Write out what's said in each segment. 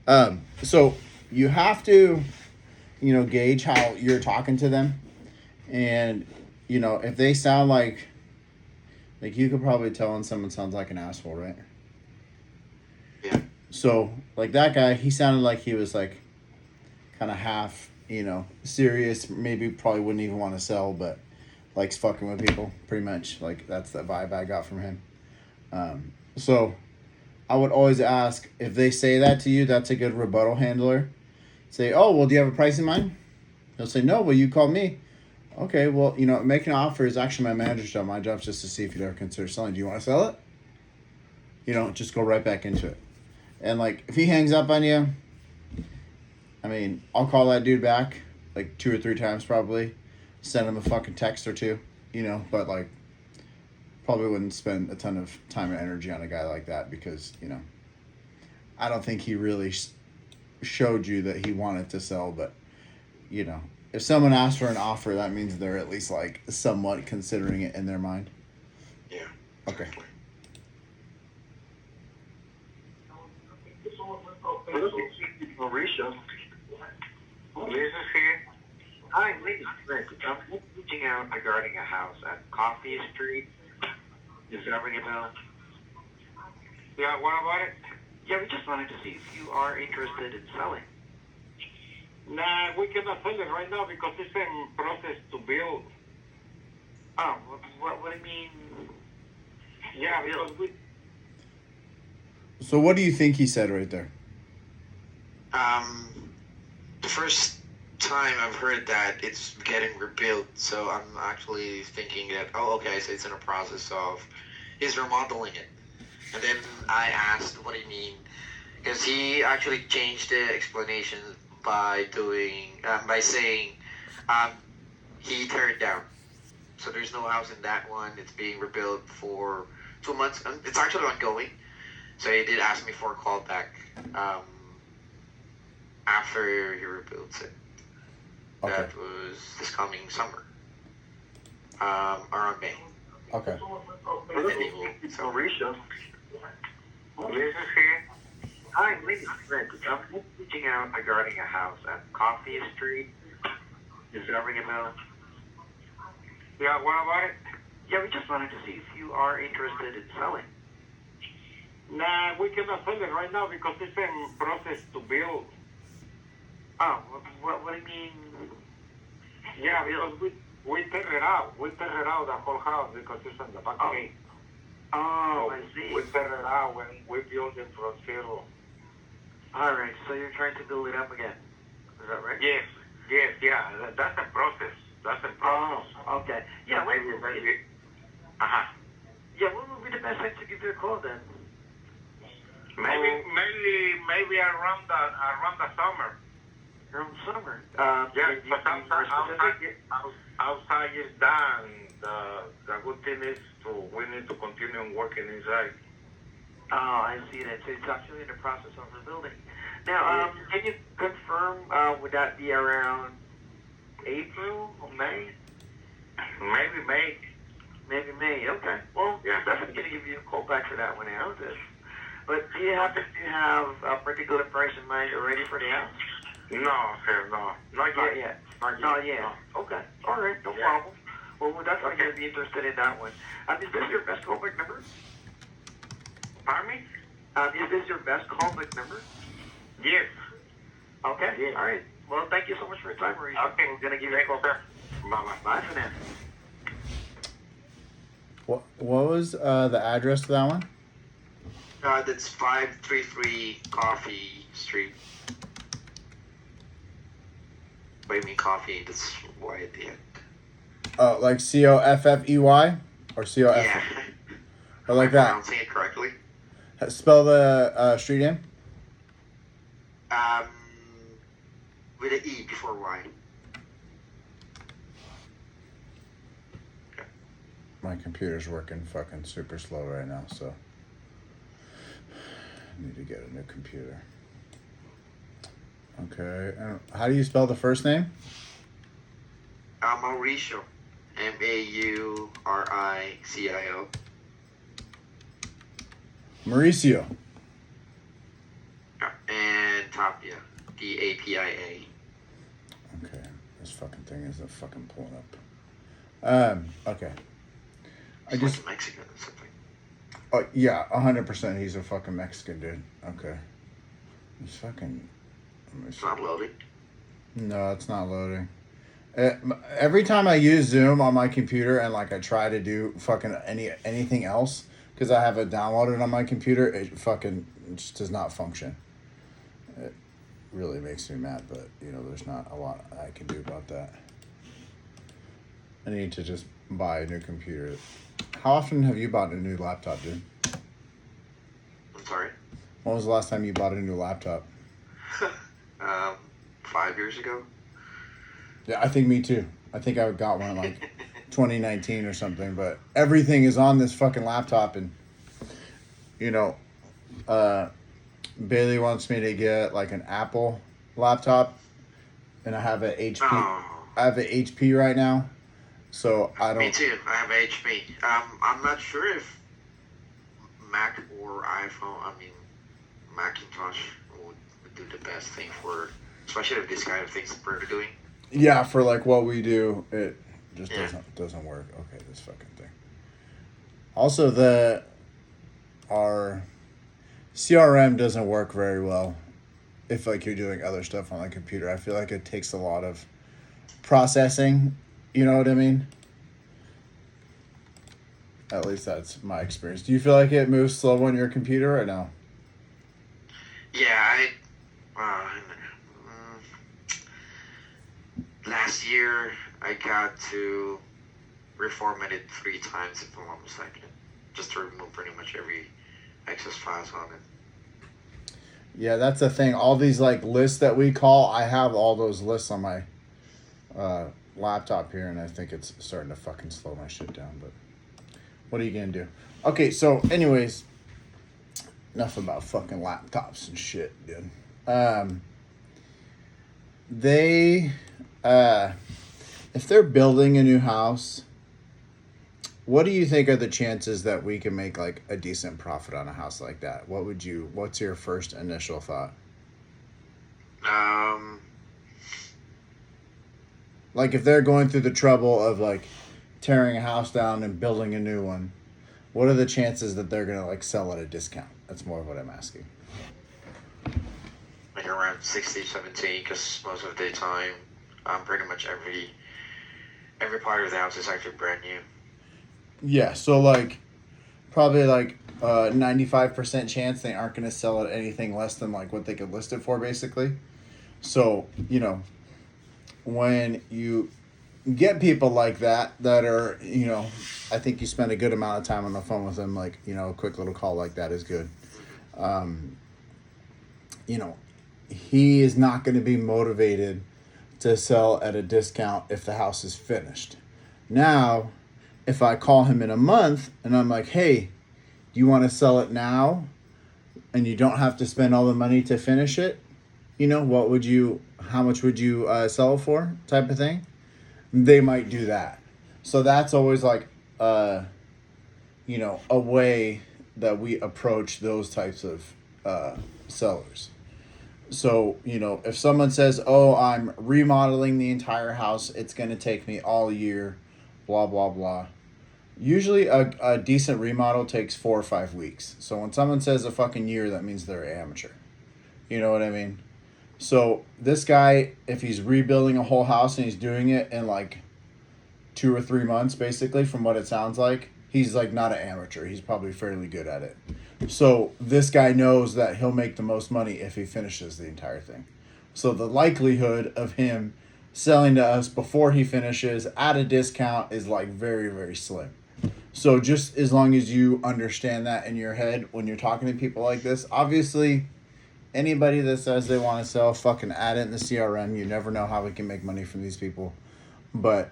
So you have to, gauge how you're talking to them, and if they sound like you could probably tell when someone sounds like an asshole, right? Yeah. So like that guy, he sounded like he was like kind of half, serious. Maybe probably wouldn't even want to sell, but likes fucking with people. Pretty much, like that's the vibe I got from him. So I would always ask if they say that to you. That's a good rebuttal handler. Say, oh well, do you have a price in mind? They'll say no. Well, you called me. Okay, well, making an offer is actually my manager's job. My job's just to see if you'd ever consider selling. Do you want to sell it? Just go right back into it. And like, if he hangs up on you, I mean, I'll call that dude back like 2 or 3 times probably. Send him a fucking text or two, but like, probably wouldn't spend a ton of time and energy on a guy like that because, I don't think he really showed you that he wanted to sell, but, if someone asks for an offer, that means they're at least like somewhat considering it in their mind. Yeah. Okay. Exactly. Mauricio. Liz is here. Hi, Liz. I'm reaching out regarding a house at Coffee Street. Is that ringing a bell? Yeah, what about it? Yeah, we just wanted to see if you are interested in selling. Nah, we cannot sell it right now because it's in process to build. Oh, what do you mean? Yeah, because we... So what do you think he said right there? The first time I've heard that it's getting rebuilt, so I'm actually thinking that, okay, so it's in a process of he's remodeling it. And then I asked, what do you mean? Because he actually changed the explanation by saying he tore it down. So there's no house in that one. It's being rebuilt for 2 months. It's actually ongoing. So he did ask me for a call back after he rebuilds it. Okay. That was this coming summer, around May. Okay. Mauricio. Liz is here. Hi, Liz. I'm reaching out regarding a house at Coffee Street. Is that ringing a bell? Yeah, what about it? Yeah, we just wanted to see if you are interested in selling. Nah, we cannot sell it right now because it's in process to build. Oh, what do you mean? Yeah, because we tear it out. We tear it out the whole house because it's on the back gate. Oh, I see. We tear it out when we build it from zero. All right, so you're trying to build it up again. Is that right? Yes, yeah. That's a process. That's a process. Oh, okay. Yeah, maybe. Yeah, what would be the best time to give you a call then? Maybe around the summer. Around summer. Yeah, but outside is done. The good thing is we need to continue working inside. Oh, I see that. So it's actually in the process of rebuilding. Now, can you confirm? Would that be around April or May? Maybe May. Maybe May. Okay. Well, yeah, definitely gonna give you a call back for that one out. But do you happen to have a particular price in mind already for the house? No, sir, no. Not yet. Not yet. No. Okay. All right. No problem. Well, we're definitely going to be interested in that one. Is this your best callback number? Pardon me? Is this your best callback number? Yes. Okay. Yes. All right. Well, thank you so much for your time, Mauricio. Okay. We're going to give you a call back. Bye-bye. Bye for now. What was the address to that one? That's 533 Coffee Street. What do you mean coffee? That's Y at the end. Oh, like Coffey or Coff? Yeah. Or like Am I that. pronouncing it correctly? Spell the street name. With an E before Y. My computer's working fucking super slow right now, so I need to get a new computer. Okay. How do you spell the first name? Mauricio. Mauricio. Mauricio. And laptop, yeah. The APIA. Okay, this fucking thing isn't fucking pulling up. Okay. It's like Mexican or something. Oh yeah, 100%. He's a fucking Mexican dude. Okay. He's fucking. It's not loading. No, it's not loading. Every time I use Zoom on my computer and like I try to do fucking anything else because I have it downloaded on my computer, it fucking just does not function. It really makes me mad, but you know, there's not a lot I can do about that. I need to just buy a new computer. How often have you bought a new laptop, dude? I'm sorry? When was the last time you bought a new laptop? 5 years ago. Yeah, I think me too. I think I got one in like 2019 or something, but everything is on this fucking laptop and, you know, Bailey wants me to get like an Apple laptop and I have an HP. Oh. I have an HP right now. So I don't. Me too. I have HP. I'm not sure if Mac or iPhone. I mean, Macintosh would do the best thing for, especially if this kind of things we're doing. Yeah, for like what we do, it just doesn't work. Okay, this fucking thing. Also, our CRM doesn't work very well if like you're doing other stuff on the computer. I feel like it takes a lot of processing. You know what I mean? At least that's my experience. Do you feel like it moves slow on your computer or no? Yeah, last year I got to reformat it 3 times if I'm not mistaken, just to remove pretty much every excess files on it. Yeah, that's the thing. All these like lists that we call, I have all those lists on my laptop here, and I think it's starting to fucking slow my shit down, but what are you gonna do? Okay, so anyways, enough about fucking laptops and shit, dude. If they're building a new house, what do you think are the chances that we can make like a decent profit on a house like that? What's your first initial thought? Like if they're going through the trouble of like tearing a house down and building a new one, what are the chances that they're gonna like sell at a discount? That's more of what I'm asking. Like around 60, 70, because most of the time, pretty much every part of the house is actually brand new. Yeah, so like probably like 95% chance they aren't gonna sell it anything less than like what they could list it for, basically. So, you know, when you get people like that are, you know, I think you spend a good amount of time on the phone with them, like, you know, a quick little call like that is good. You know, he is not going to be motivated to sell at a discount if the house is finished. Now, if I call him in a month and I'm like, hey, do you want to sell it now? And you don't have to spend all the money to finish it. You know, how much would you sell it for, type of thing? They might do that. So that's always like, you know, a way that we approach those types of sellers. So, you know, if someone says, oh, I'm remodeling the entire house, it's going to take me all year, blah, blah, blah. Usually a decent remodel takes 4 or 5 weeks. So when someone says a fucking year, that means they're an amateur. You know what I mean? So this guy, if he's rebuilding a whole house and he's doing it in like 2 or 3 months, basically, from what it sounds like, he's like not an amateur. He's probably fairly good at it. So this guy knows that he'll make the most money if he finishes the entire thing. So the likelihood of him selling to us before he finishes at a discount is like very, very slim. So just as long as you understand that in your head when you're talking to people like this, obviously anybody that says they want to sell, fucking add it in the CRM. You never know how we can make money from these people. But,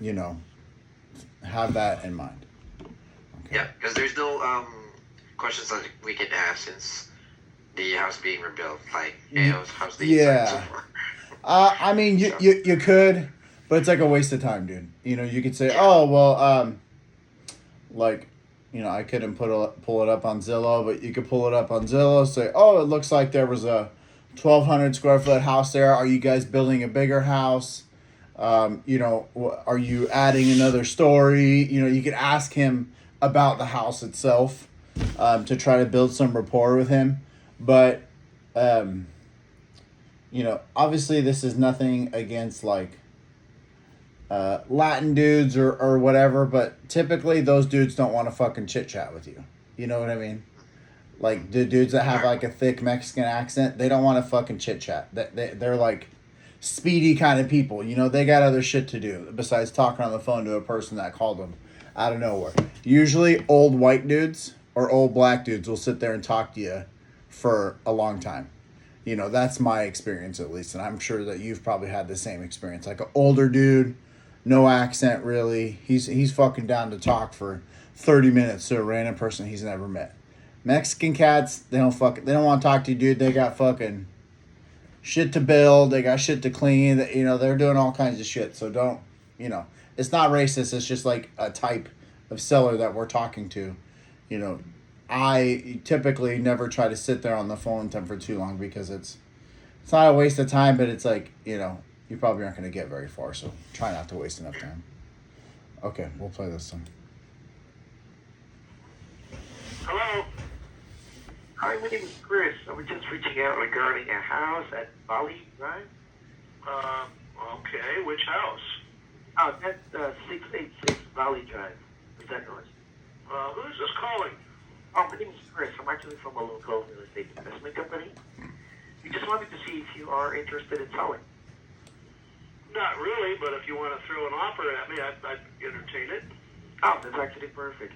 you know, have that in mind. Okay. Yeah, because there's no questions that we can ask since the house being rebuilt. Like, hey, how's the inside so far? I mean, you could, but it's like a waste of time, dude. You know, you could say, oh, well, like, you know, I couldn't pull it up on Zillow, but you could pull it up on Zillow, say, oh, it looks like there was a 1,200 square foot house there. Are you guys building a bigger house? Are you adding another story? You could ask him about the house itself to try to build some rapport with him. But, obviously this is nothing against like Latin dudes or whatever, but typically those dudes don't want to fucking chit chat with you. You know what I mean? Like the dudes that have like a thick Mexican accent, they don't want to fucking chit chat. They're like speedy kind of people. They got other shit to do besides talking on the phone to a person that called them out of nowhere. Usually old white dudes or old black dudes will sit there and talk to you for a long time. That's my experience at least, and I'm sure that you've probably had the same experience. Like an older dude, no accent really. He's fucking down to talk for 30 minutes to a random person he's never met. Mexican cats, they don't want to talk to you, dude. They got fucking shit to build. They got shit to clean. They're doing all kinds of shit. So don't, it's not racist. It's just like a type of seller that we're talking to. I typically never try to sit there on the phone with them for too long because it's not a waste of time, but it's like, you probably aren't going to get very far. So try not to waste enough time. Okay, we'll play this song. Hello. Hi, my name is Chris. I was just reaching out regarding a house at Valley Drive. Okay, which house? Oh, that's 686 Valley Drive. Is that yours? Who's this calling? Oh, my name is Chris. I'm actually from a local real estate investment company. We just wanted to see if you are interested in selling. Not really, but if you want to throw an offer at me, I'd entertain it. Oh, that's actually perfect.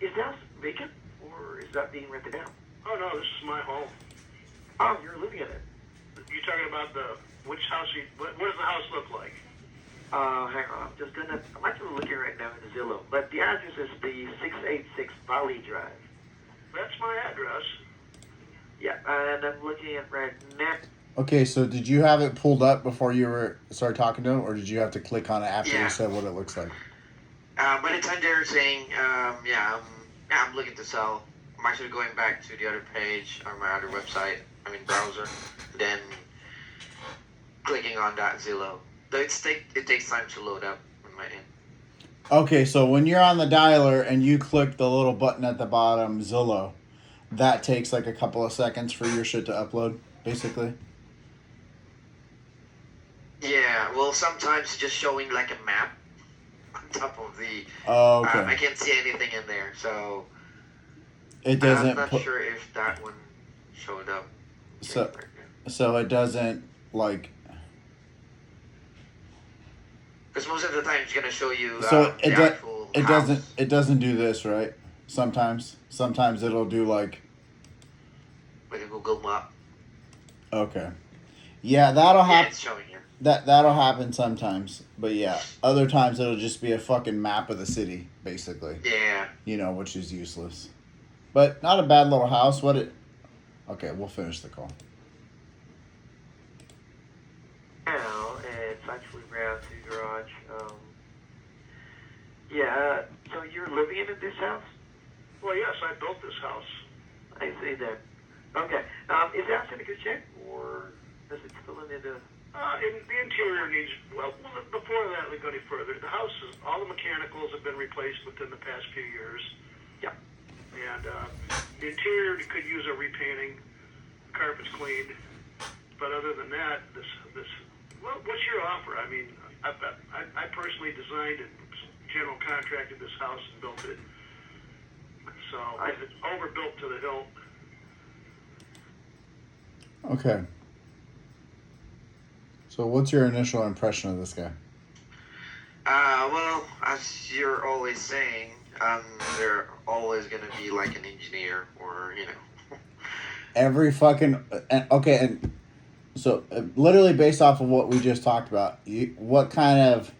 Is the house vacant, or is that being rented out? Oh, no, this is my home. Oh, you're living in it. You're talking about which house, what does the house look like? Hang on. I'm actually looking right now in Zillow, but the address is the 686 Valley Drive. That's my address. Yeah, and I'm looking at right now. Okay, so did you have it pulled up before you started talking to him, or did you have to click on it after you said what it looks like? But it's under saying, I'm looking to sell. I'm actually going back to the other page on my other website, browser, then clicking on that Zillow. So it takes time to load up on my end. Okay, so when you're on the dialer and you click the little button at the bottom, Zillow, that takes like a couple of seconds for your shit to upload, basically? Yeah, well, sometimes it's just showing like a map on top of the... Oh, okay. I can't see anything in there, so... It doesn't... I'm not sure if that one showed up. So it doesn't, like... Because most of the time it's going to show you So it it doesn't do this, right? Sometimes it'll do like a Google map. Okay. Yeah, that'll Yeah, happen. it's showing here. That'll happen sometimes, but yeah, other times it'll just be a fucking map of the city, basically. Yeah. Which is useless. But not a bad little house. Okay, we'll finish the call. Now, it's actually around to garage. So you're living in this house? Well, yes, I built this house. I see that. Okay. Is the house in a good shape, or does it still need a... The interior needs, before that we go any further, the house all the mechanicals have been replaced within the past few years. Yeah. And the interior could use a repainting, carpets cleaned. But other than that, what's your offer? I personally designed and general contracted this house and built it. So it's overbuilt to the hilt. Okay. So what's your initial impression of this guy? Well, as you're always saying, they're always going to be like an engineer or, Every fucking... Okay, and so literally based off of what we just talked about, what kind of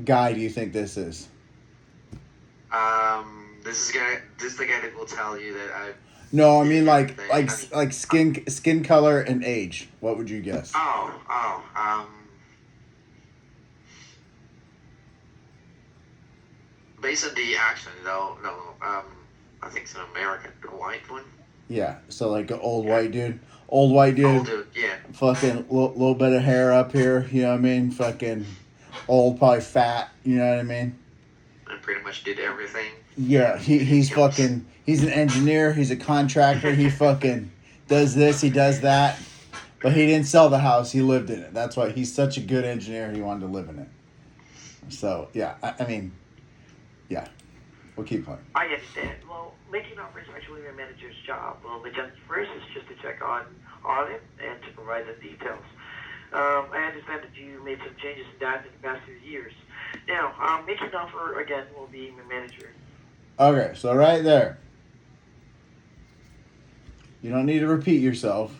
guy do you think this is? This is the guy that will tell you that I... No, I mean like skin color and age. What would you guess? Based on the accent, no, I think it's an American, a white one. Yeah, so like an old white dude. Old white dude. Old dude, yeah. Fucking little bit of hair up here. You know what I mean? Fucking old, probably fat. You know what I mean? And pretty much did everything. Yeah, he's fucking, he's an engineer, he's a contractor, he fucking does this, he does that. But he didn't sell the house, he lived in it. That's why he's such a good engineer, he wanted to live in it. So, yeah, I mean, yeah, we'll keep playing. I understand. Well, making offers is actually my manager's job. Well, the job first is just to check on it and to provide the details. I understand that you made some changes in that in the past few years. Now, making an offer again will be my manager. Okay, so right there. You don't need to repeat yourself.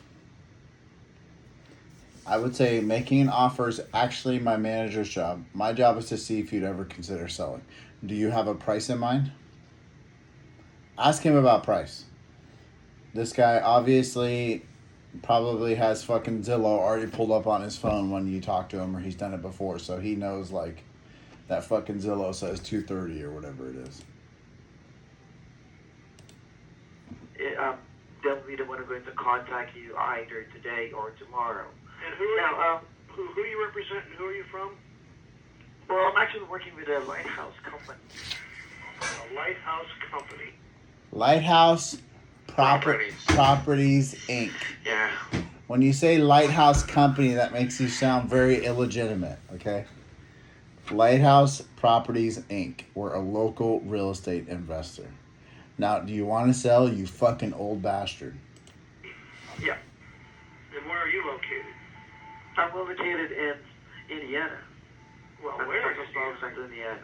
I would say making an offer is actually my manager's job. My job is to see if you'd ever consider selling. Do you have a price in mind? Ask him about price. This guy obviously probably has fucking Zillow already pulled up on his phone when you talk to him, or he's done it before, so he knows like that fucking Zillow says 230 or whatever it is. They'll be the one who's going to contact you either today or tomorrow. And who are you? Who do you represent? And who are you from? Well, I'm actually working with a lighthouse company. A lighthouse company. Lighthouse Properties. Properties Inc. Yeah. When you say lighthouse company, that makes you sound very illegitimate, okay? Lighthouse Properties Inc. We're a local real estate investor. Now, do you want to sell, you fucking old bastard? Yeah. And where are you located? I'm located in Indiana. Well, I'm where? from Central Indiana.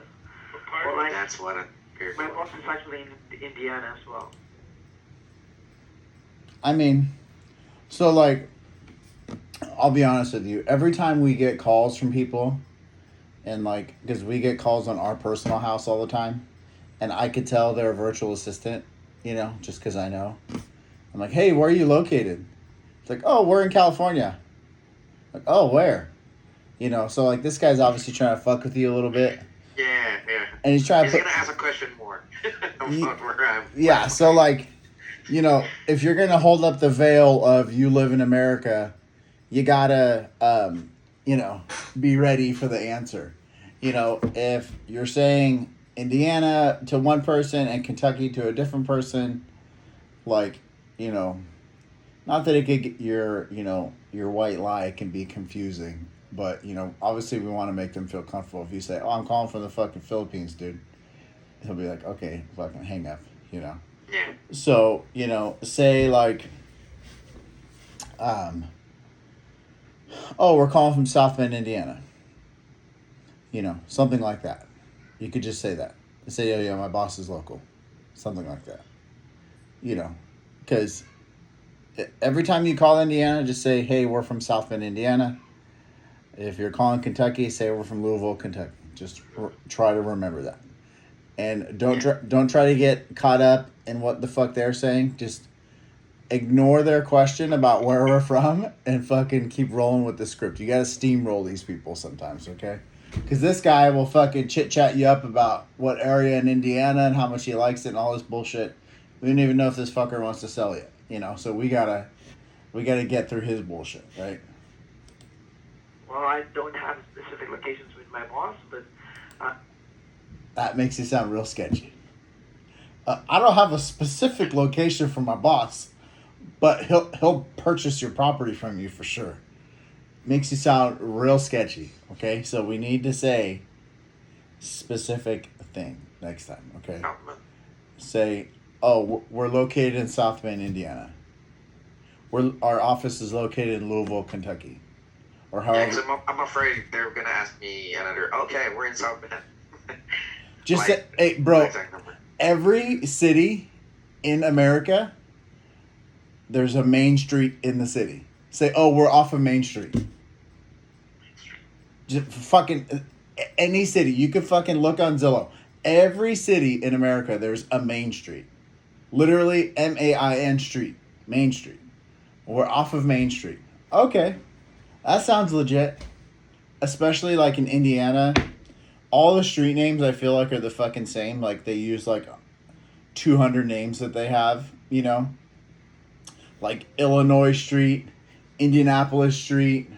What part? Well, That's what I'm here my for. boss is actually in Indiana as well. I mean, so like, I'll be honest with you. Every time we get calls from people, and like, because we get calls on our personal house all the time, and I could tell they're a virtual assistant, you know, just because I know. I'm like, hey, where are you located? It's like, oh, we're in California. Like, oh, where? You know, so like this guy's obviously trying to fuck with you a little bit. Yeah. And he's trying He's to gonna ask a question more about where I'm. Yeah, so like, you know, if you're gonna hold up the veil of you live in America, you gotta, you know, be ready for the answer. You know, if you're saying Indiana to one person and Kentucky to a different person, like, you know, not that it could get your white lie can be confusing, but, you know, obviously we want to make them feel comfortable. If you say, oh, I'm calling from the fucking Philippines, dude, he'll be like, okay, fucking hang up, you know. Yeah. So, you know, say like, oh, we're calling from South Bend, Indiana. You know, something like that. You could just say that. Say, oh yeah, my boss is local. Something like that. You know, because every time you call Indiana, just say, hey, we're from South Bend, Indiana. If you're calling Kentucky, say we're from Louisville, Kentucky. Just try to remember that. And don't try to get caught up in what the fuck they're saying. Just ignore their question about where we're from and fucking keep rolling with the script. You got to steamroll these people sometimes, okay? Because this guy will fucking chit-chat you up about what area in Indiana and how much he likes it and all this bullshit. We don't even know if this fucker wants to sell yet, you know? So we gotta get through his bullshit, right? Well, I don't have specific locations with my boss, but that makes it sound real sketchy. I don't have a specific location for my boss, but he'll purchase your property from you for sure. Makes you sound real sketchy, okay? So we need to say specific thing next time, okay? Say, oh, we're located in South Bend, Indiana. Our office is located in Louisville, Kentucky. Or however. Yeah, 'cause I'm afraid they're gonna ask me another. Okay, we're in South Bend. Just say, hey, bro. Every city in America, there's a main street in the city. Say, oh, we're off of Main Street. Just fucking any city. You can fucking look on Zillow. Every city in America, there's a Main Street. Literally MAIN Street. Main Street. We're off of Main Street. Okay. That sounds legit. Especially like in Indiana. All the street names I feel like are the fucking same. Like they use like 200 names that they have, you know. like Illinois Street, Indianapolis Street,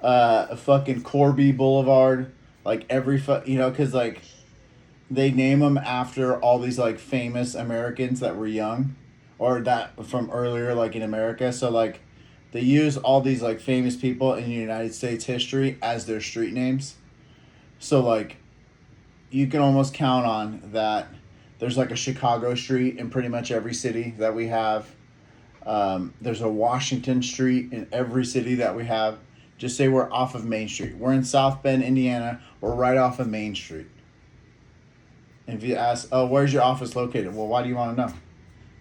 fucking Corby Boulevard, like because like they name them after all these like famous Americans that were young, or that from earlier like in America. So like they use all these like famous people in United States history as their street names. So like you can almost count on that. There's like a Chicago street in pretty much every city that we have. There's a Washington Street in every city that we have. Just say we're off of Main Street. We're in South Bend, Indiana. We're right off of Main Street. And if you ask, oh, where's your office located? Well, why do you want to know? Do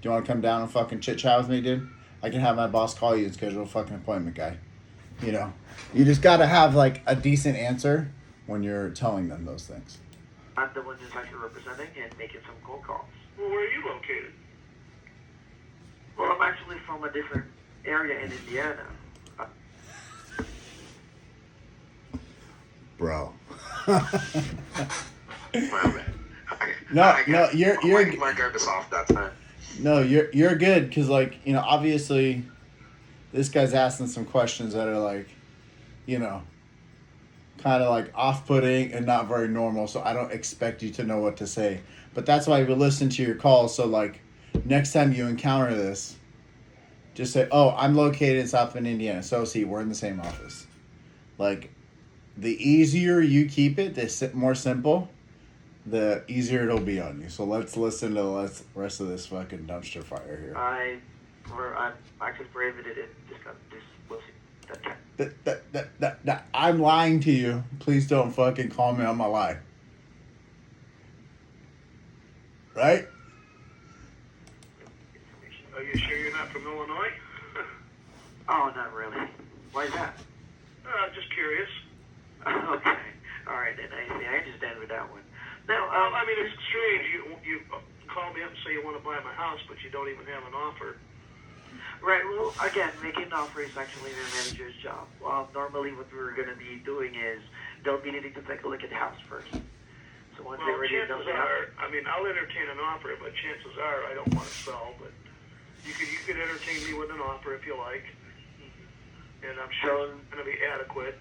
you want to come down and fucking chit chat with me, dude? I can have my boss call you and schedule a fucking appointment, guy. You know, you just got to have like a decent answer when you're telling them those things. I'm the one who's actually representing and making some cold calls. Well, where are you located? Well, I'm actually from a different area in Indiana. Bro. Well, No, you're my guard is off that time. No, you're good because like obviously, this guy's asking some questions that are like, kind of like off-putting and not very normal. So I don't expect you to know what to say. But that's why we listen to your calls. So like, next time you encounter this, just say, "Oh, I'm located in South Bend, Indiana." So see, we're in the same office. Like, the easier you keep it, the more simple, the easier it'll be on you. So let's listen to the rest of this fucking dumpster fire here. I'm actually prohibited in this I'm lying to you. Please don't fucking call me on my lie. Right? Are you sure you're not from Illinois? Oh, not really. Why is that? Just curious. Okay. All right, then I understand with that one. Now, I mean, it's strange. You call me up and say you want to buy my house, but you don't even have an offer. Right, well, again, making an offer is actually the manager's job. Normally what we're going to be doing is they'll be needing to take a look at the house first. So once they already know the house... I mean, I'll entertain an offer, but chances are I don't want to sell, but you could entertain me with an offer if you like. And I'm sure it's going to be adequate.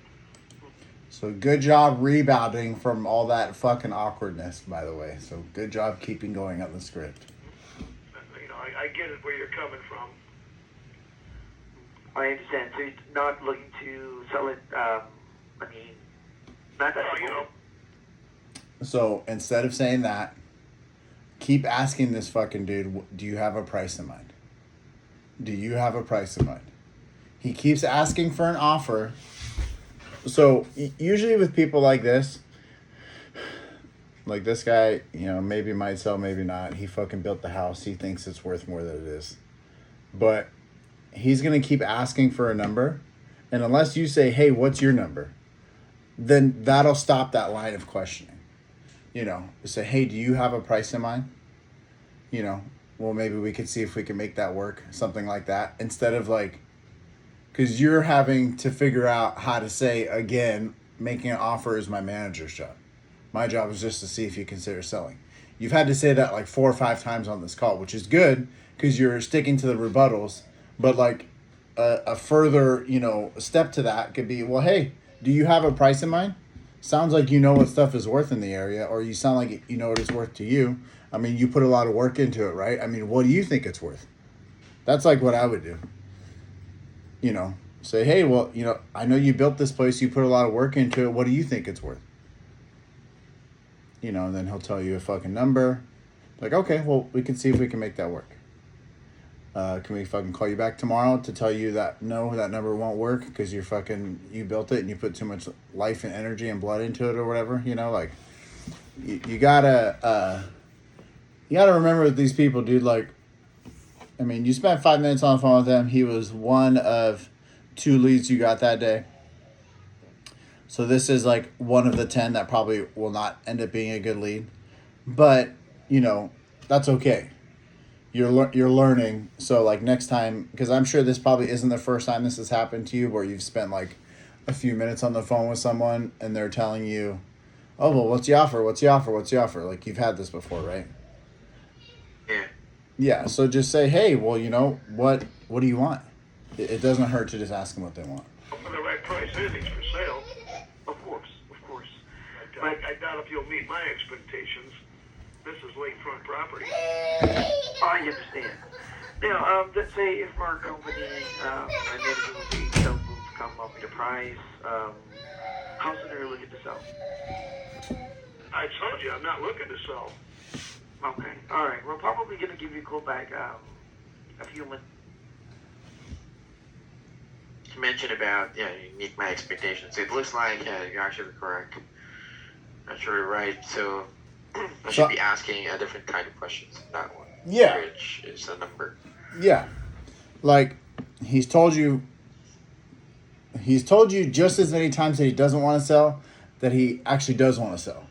So good job rebounding from all that fucking awkwardness, by the way. So good job keeping going on the script. I get it where you're coming from. I understand. So you're not looking to sell it, not that So instead of saying that, keep asking this fucking dude, do you have a price in mind? Do you have a price in mind? He keeps asking for an offer. So usually with people like this guy, maybe might sell, maybe not. He fucking built the house. He thinks it's worth more than it is. But he's going to keep asking for a number. And unless you say, hey, what's your number? Then that'll stop that line of questioning. Say, hey, do you have a price in mind? Well, maybe we could see if we can make that work. Something like that. Instead of like, because you're having to figure out how to say, again, making an offer is my manager's job. My job is just to see if you consider selling. You've had to say that like 4 or 5 times on this call, which is good because you're sticking to the rebuttals. But like a further, step to that could be, well, hey, do you have a price in mind? Sounds like you know what stuff is worth in the area, or you sound like you know what it's worth to you. I mean, you put a lot of work into it, right? I mean, what do you think it's worth? That's like what I would do. Say, hey, well, I know you built this place. You put a lot of work into it. What do you think it's worth? And then he'll tell you a fucking number. Like, okay, well, we can see if we can make that work. Can we fucking call you back tomorrow to tell you that no, that number won't work because you built it and you put too much life and energy and blood into it or whatever, like you gotta remember with these people, dude, like, I mean, you spent 5 minutes on the phone with him. He was one of 2 leads you got that day. So this is like one of the 10 that probably will not end up being a good lead, but that's okay. You're learning. So like next time, because I'm sure this probably isn't the first time this has happened to you, where you've spent like a few minutes on the phone with someone and they're telling you, oh, well, what's the offer? What's the offer? What's the offer? Like, you've had this before, right? Yeah. Yeah. So just say, hey, well, What do you want? It doesn't hurt to just ask them what they want. For the right price, anything's for sale. Of course, of course. I doubt if you'll meet my expectations. This is lakefront property. I understand. Now, let's say if our company, my manager will be able to come up with a price, how soon are you looking to sell? I told you, I'm not looking to sell. Okay, all right. We're probably going to give you a call back a few months. You mentioned about, you meet my expectations. It looks like you're actually correct. I'm sure you're right. So I should be asking a different kind of questions. That one. Yeah. Which is a number. Yeah. Like, he's told you just as many times that he doesn't want to sell that he actually does want to sell.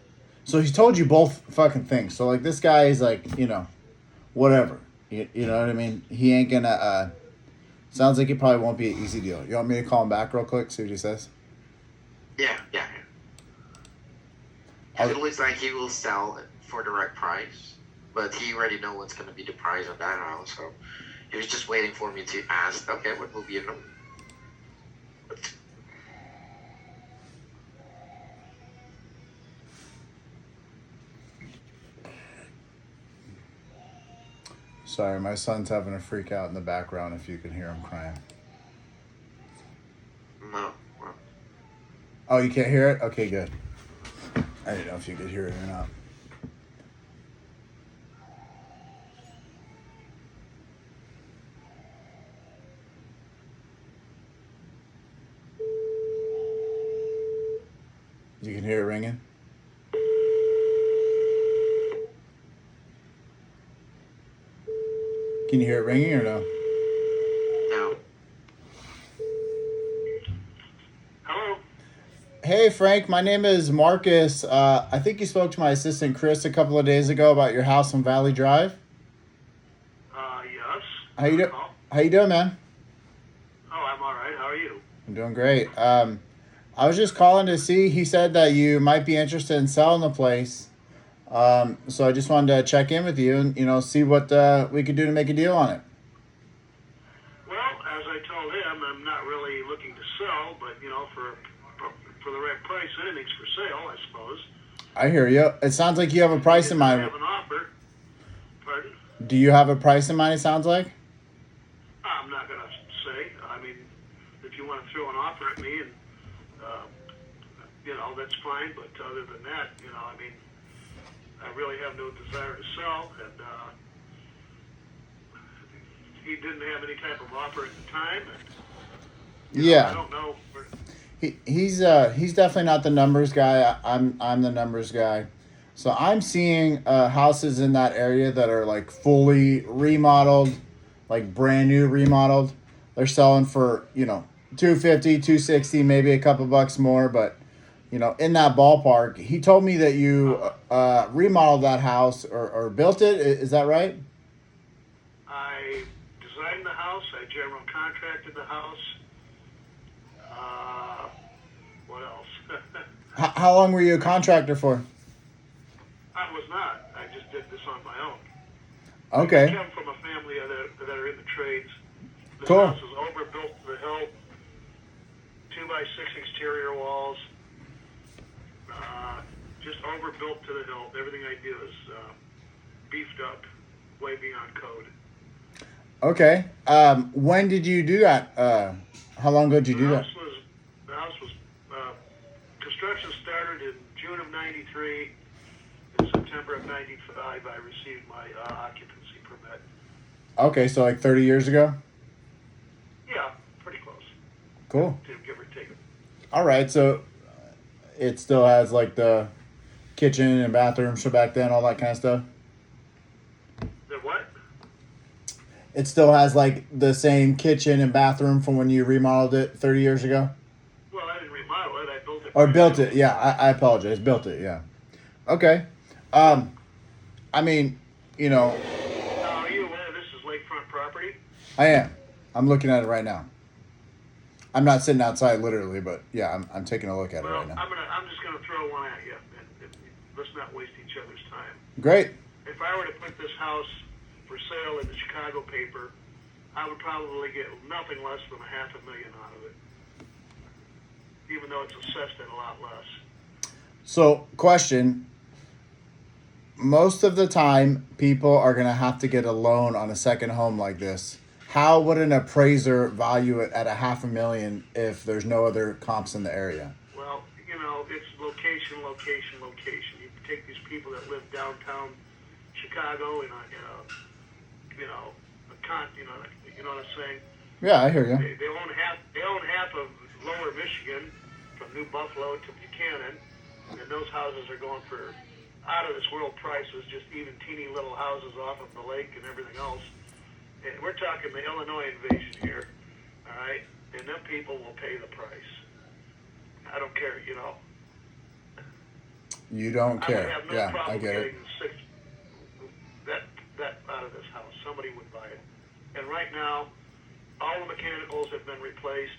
So he's told you both fucking things. So, like, this guy is like, whatever. You know what I mean? He ain't gonna, sounds like it probably won't be an easy deal. You want me to call him back real quick, see what he says? Yeah. It looks like he will sell for the right price, but he already knows what's going to be the price of that house. So he was just waiting for me to ask, okay, what will be a number? Sorry, my son's having a freak out in the background if you can hear him crying. No. Oh, you can't hear it? Okay, good. I didn't know if you could hear it or not. You can hear it ringing? Can you hear it ringing or no? No. Hello? Hey, Frank, my name is Marcus. I think you spoke to my assistant, Chris, a couple of days ago about your house on Valley Drive. Yes. How you doing, man? Oh, I'm all right. How are you? I'm doing great. I was just calling to see. He said that you might be interested in selling the place. So I just wanted to check in with you and see what we could do to make a deal on it. Well, as I told him, I'm not really looking to sell, but for the right price, anything's for sale, I suppose. I hear you. It sounds like you have a price in I mind. have an offer. Pardon? Do you have a price in mind? It sounds like. I'm not going to say. I mean, if you want to throw an offer at me, and that's fine. But other than that, I really have no desire to sell, and he didn't have any type of offer at the time. And, Yeah. I don't know. He's definitely not the numbers guy. I'm the numbers guy. So I'm seeing houses in that area that are like fully remodeled, like brand new remodeled. They're selling for, $250, $260, maybe a couple bucks more, but in that ballpark. He told me that you remodeled that house or built it. Is that right? I designed the house. I general contracted the house. What else? How long were you a contractor for? I was not. I just did this on my own. Okay. I come from a family that are in the trades. The Cool. house is overbuilt to the hill. 2x6 exterior walls. Just overbuilt to the hill. Everything I do is beefed up, way beyond code. Okay. When did you do that? How long ago did you do that? The house was construction started in June of '93. In September of '95, I received my occupancy permit. Okay, so like 30 years ago? Yeah, pretty close. Cool. To give or take. All right, so it still has like the kitchen and bathroom from back then, all that kind of stuff? The what? It still has like the same kitchen and bathroom from when you remodeled it 30 years ago? Well, I didn't remodel it. I built it. Or built it, yeah. I apologize. Built it, yeah. Okay. I mean, Now, are you aware this is lakefront property? I am. I'm looking at it right now. I'm not sitting outside literally, but yeah, I'm taking a look at it Well, right now. I'm just going to throw one at you. And let's not waste each other's time. Great. If I were to put this house for sale in the Chicago paper, I would probably get nothing less than $500,000 out of it, even though it's assessed at a lot less. So, question. Most of the time, people are going to have to get a loan on a second home like this. How would an appraiser value it at $500,000 if there's no other comps in the area? Well, you know, it's location, location, location. You take these people that live downtown Chicago you know, you know what I'm saying? Yeah, I hear you. They own half of Lower Michigan, from New Buffalo to Buchanan, and those houses are going for out of this world prices, just even teeny little houses off of the lake and everything else. And we're talking the Illinois invasion here, all right? And them people will pay the price. I don't care, you know. You don't care. I would have no Yeah, problem I get it. getting that out of this house. Somebody would buy it. And right now, all the mechanicals have been replaced.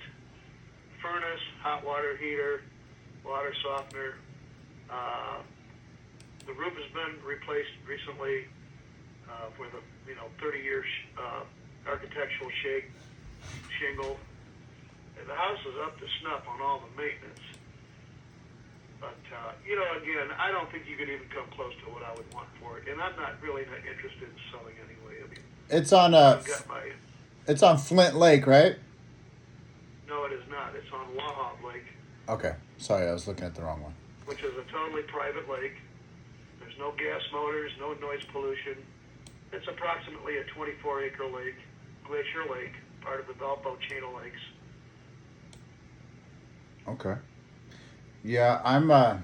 Furnace, hot water heater, water softener. The roof has been replaced recently with a 30-year architectural shingle. And the house is up to snuff on all the maintenance. But again, I don't think you could even come close to what I would want for it. And I'm not really that interested in selling anyway. I mean, It's on it's on Flint Lake, right? No, it is not. It's on Wahab Lake. Okay, sorry, I was looking at the wrong one. Which is a totally private lake. There's no gas motors, no noise pollution. It's approximately a 24-acre lake, glacier lake, part of the Valpo chain of lakes. Okay. Yeah, I'm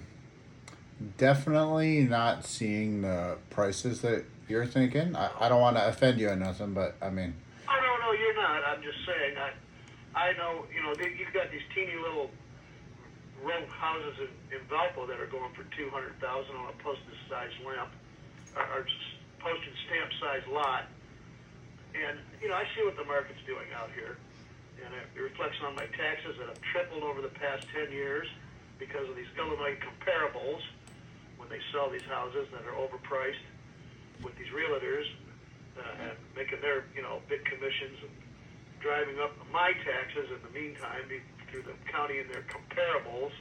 definitely not seeing the prices that you're thinking. I don't want to offend you or nothing, but I mean. Oh, no, you're not. I'm just saying. I know, you've got these teeny little row houses in Valpo that are going for $200,000 on a postage-sized lamp, or postage stamp-sized lot. And, I see what the market's doing out here. And it reflects on my taxes that have tripled over the past 10 years because of these Illinois comparables when they sell these houses that are overpriced with these realtors and making their, big commissions and driving up my taxes in the meantime through the county and their comparables.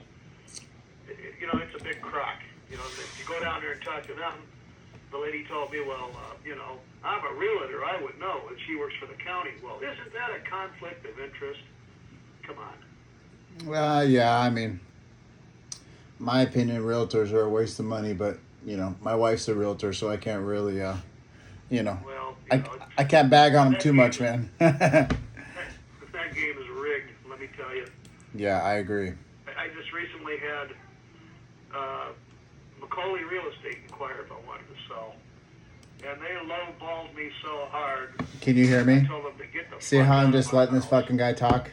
It's a big crock. If you go down there and talk to them, the lady told me, well, I'm a realtor, I would know, and she works for the county. Well, isn't that a conflict of interest? Come on. Well, yeah, I mean, my opinion, realtors are a waste of money, but, my wife's a realtor, so I can't really, Well, I can't bag on them too much, man. That game is rigged, let me tell you. Yeah, I agree. I just recently had Macaulay Real Estate inquire if I wanted to sell. And they lowballed me so hard. Can you hear me? I told them to get the See fuck how out I'm of just my letting this house. fucking guy talk?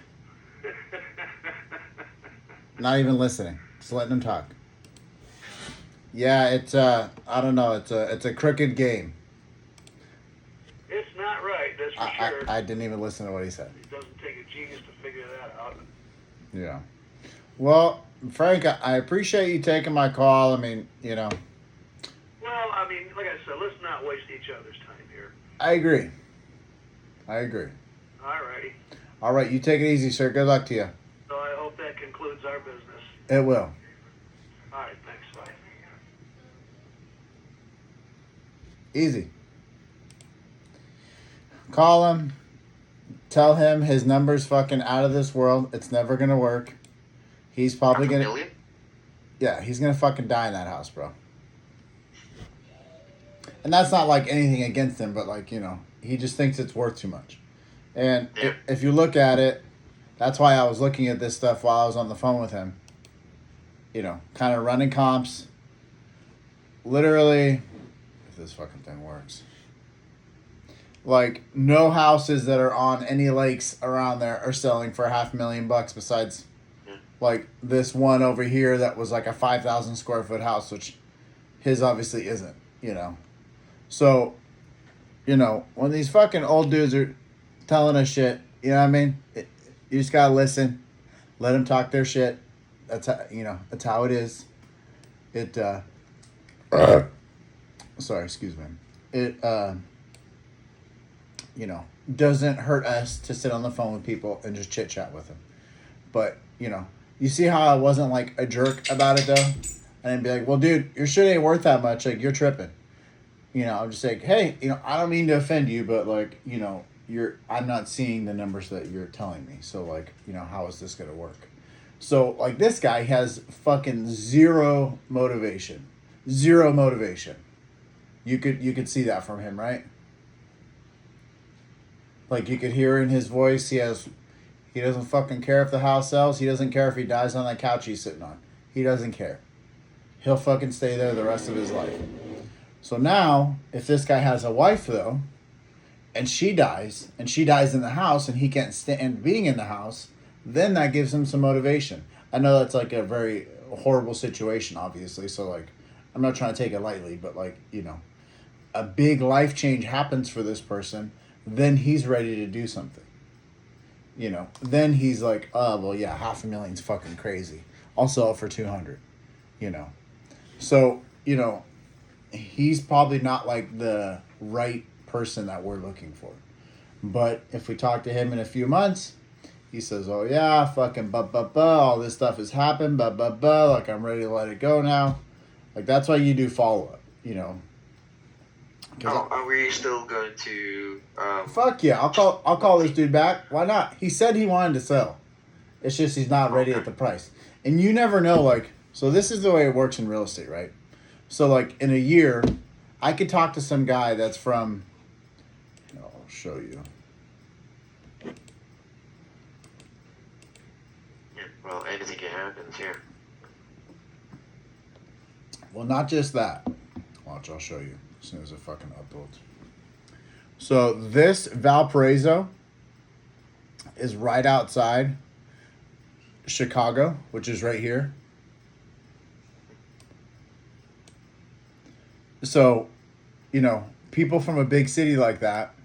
Not even listening. Just letting him talk. Yeah, it's I don't know, it's a crooked game. It's not right, that's for sure. I didn't even listen to what he said. It doesn't take a genius to figure that out. Yeah. Well, Frank, I appreciate you taking my call. I mean, Well, I mean, like I said, let's not waste each other's time here. I agree. Alrighty. All right, you take it easy, sir. Good luck to you. So I hope that concludes our business. It will. Alright, thanks. Bye. Easy. Call him. Tell him his number's fucking out of this world. It's never going to work. He's probably going to... Yeah, he's going to fucking die in that house, bro. And that's not like anything against him, but like, he just thinks it's worth too much. And if you look at it, that's why I was looking at this stuff while I was on the phone with him. Kind of running comps. Literally, if this fucking thing works. Like, no houses that are on any lakes around there are selling for $500,000 besides, like, this one over here that was like a 5,000 square foot house, which his obviously isn't, So, when these fucking old dudes are telling us shit, you know what I mean? You just gotta listen. Let them talk their shit. That's how, that's how it is. Sorry, excuse me. doesn't hurt us to sit on the phone with people and just chit chat with them. But, you know, you see how I wasn't like a jerk about it though? And be like, well, dude, your shit ain't worth that much. Like, you're tripping. You know, I'm just like, hey, you know, I don't mean to offend you, but like, you know, I'm not seeing the numbers that you're telling me. So like, you know, how is this going to work? So like this guy has fucking zero motivation. Zero motivation. You could see that from him, right? Like you could hear in his voice, he doesn't fucking care if the house sells. He doesn't care if he dies on that couch he's sitting on. He doesn't care. He'll fucking stay there the rest of his life. So now, if this guy has a wife though, and she dies in the house, and he can't stand being in the house, then that gives him some motivation. I know that's like a very horrible situation, obviously. So like, I'm not trying to take it lightly, but like, you know, a big life change happens for this person, then he's ready to do something. You know, then he's like, oh, well, yeah, $500,000's fucking crazy. I'll sell it for 200, you know. So, you know, he's probably not like the right person that we're looking for. But if we talk to him in a few months, he says, oh, yeah, fucking all this stuff has happened, like I'm ready to let it go now. Like, that's why you do follow-up, you know. Are we still going to? Fuck yeah! I'll call this dude back. Why not? He said he wanted to sell. It's just he's not ready at the price. And you never know. Like, so this is the way it works in real estate, right? So like in a year, I could talk to some guy that's from. I'll show you. Yeah, well, anything can happen here. Well, not just that. Watch, I'll show you as soon as it fucking uploads. So this Valparaiso is right outside Chicago, which is right here. So, you know, people from a big city like that,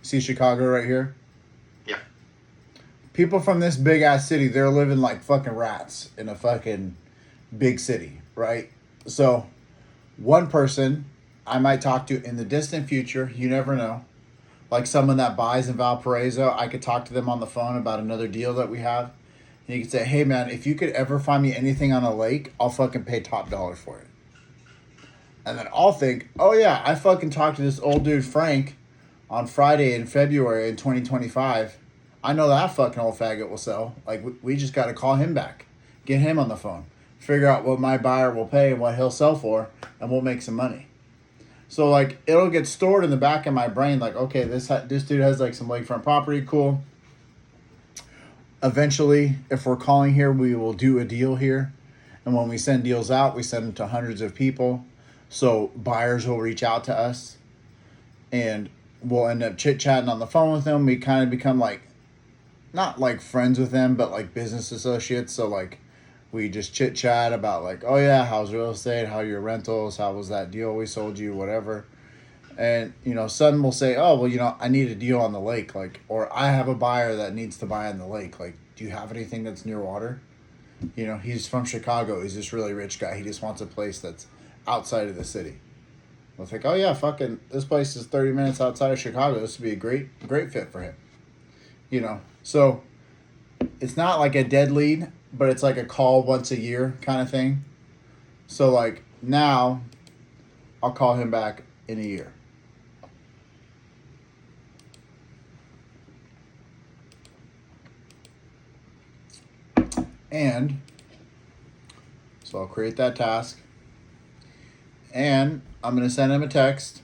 see Chicago right here? Yeah. People from this big ass city, they're living like fucking rats in a fucking big city, right? So, one person I might talk to in the distant future, you never know. Like someone that buys in Valparaiso, I could talk to them on the phone about another deal that we have. And you could say, hey man, if you could ever find me anything on a lake, I'll fucking pay top dollar for it. And then I'll think, oh yeah, I fucking talked to this old dude Frank on Friday in February in 2025. I know that fucking old faggot will sell. Like, we just got to call him back. Get him on the phone. Figure out what my buyer will pay and what he'll sell for, and we'll make some money. So, like, it'll get stored in the back of my brain, like, okay, this dude has, like, some lakefront property, cool. Eventually, if we're calling here, we will do a deal here. And when we send deals out, we send them to hundreds of people. So, buyers will reach out to us. And we'll end up chit-chatting on the phone with them. We kind of become, like, not, like, friends with them, but, like, business associates. So, like, we just chit chat about like, oh yeah, how's real estate? How are your rentals? How was that deal we sold you? Whatever. And, you know, some will say, oh, well, you know, I need a deal on the lake. Like, or I have a buyer that needs to buy on the lake. Like, do you have anything that's near water? You know, he's from Chicago. He's this really rich guy. He just wants a place that's outside of the city. We'll think, oh yeah, fucking, this place is 30 minutes outside of Chicago. This would be a great fit for him. You know, so it's not like a dead lead, but it's like a call once a year kind of thing. So like now, I'll call him back in a year. And so I'll create that task. And I'm going to send him a text.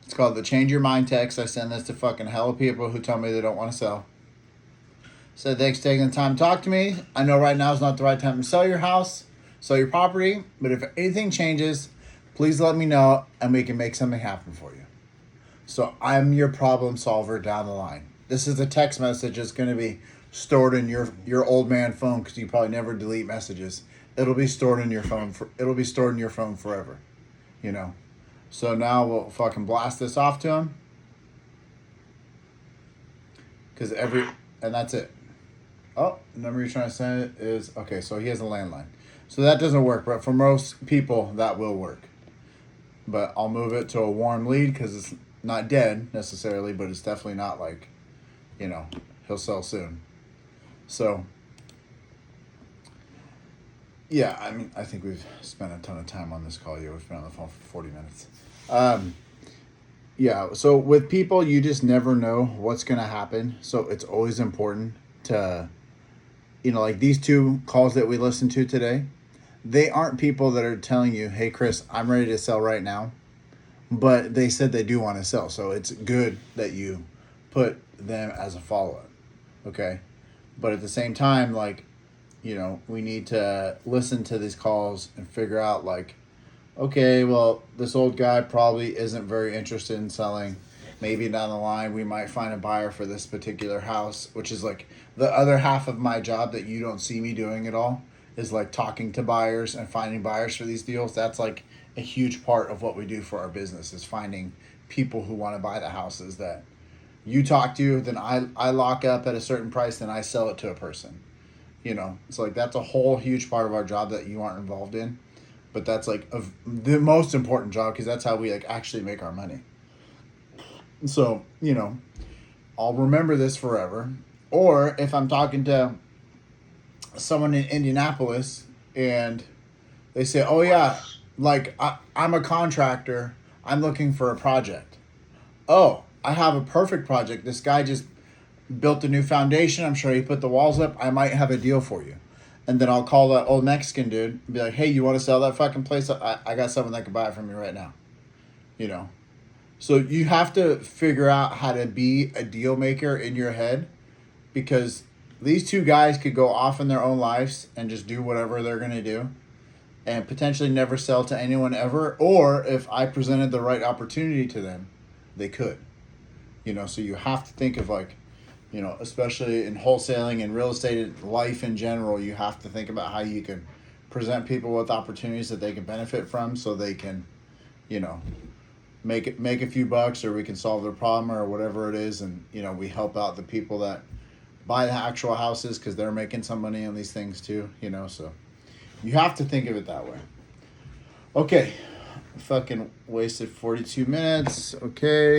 It's called the Change Your Mind text. I send this to fucking hella people who tell me they don't want to sell. Said, thanks for taking the time to talk to me. I know right now is not the right time to sell your house, sell your property, but if anything changes, please let me know and we can make something happen for you. So I'm your problem solver down the line. This is a text message that's going to be stored in your old man phone because you probably never delete messages. It'll be stored in your phone. It'll be stored in your phone forever, you know. So now we'll fucking blast this off to him. And that's it. Oh, the number you're trying to send it is, okay, so he has a landline. So that doesn't work, but for most people, that will work. but I'll move it to a warm lead because it's not dead necessarily, but it's definitely not like, you know, he'll sell soon. So, yeah, I mean, I think we've spent a ton of time on this call. Yeah, we've been on the phone for 40 minutes. Yeah, so with people, you just never know what's going to happen. So it's always important to, you know, like these 2 calls that we listened to today, they aren't people that are telling you, hey, Chris, I'm ready to sell right now. But they said they do want to sell. So it's good that you put them as a follow-up. Okay. But at the same time, like, you know, we need to listen to these calls and figure out, like, okay, well, this old guy probably isn't very interested in selling. Maybe down the line we might find a buyer for this particular house, which is like the other half of my job that you don't see me doing at all, is like talking to buyers and finding buyers for these deals. That's like a huge part of what we do for our business, is finding people who want to buy the houses that you talk to, then I lock up at a certain price, then I sell it to a person. You know, it's like that's a whole huge part of our job that you aren't involved in. But that's like the most important job, because that's how we like actually make our money. So, you know, I'll remember this forever. Or if I'm talking to someone in Indianapolis and they say, oh yeah, like I'm a contractor, I'm looking for a project. Oh, I have a perfect project. This guy just built a new foundation. I'm sure he put the walls up. I might have a deal for you. And then I'll call that old Mexican dude and be like, hey, you want to sell that fucking place? I got someone that can buy it from you right now. You know? So you have to figure out how to be a deal maker in your head, because these 2 guys could go off in their own lives and just do whatever they're going to do and potentially never sell to anyone ever. Or if I presented the right opportunity to them, they could. You know, so you have to think of like, you know, especially in wholesaling and real estate, life in general, you have to think about how you can present people with opportunities that they can benefit from, so they can, you know, make a few bucks, or we can solve their problem or whatever it is. And, you know, we help out the people that buy the actual houses, because they're making some money on these things too, you know. So you have to think of it that way. Okay. Fucking wasted 42 minutes. Okay.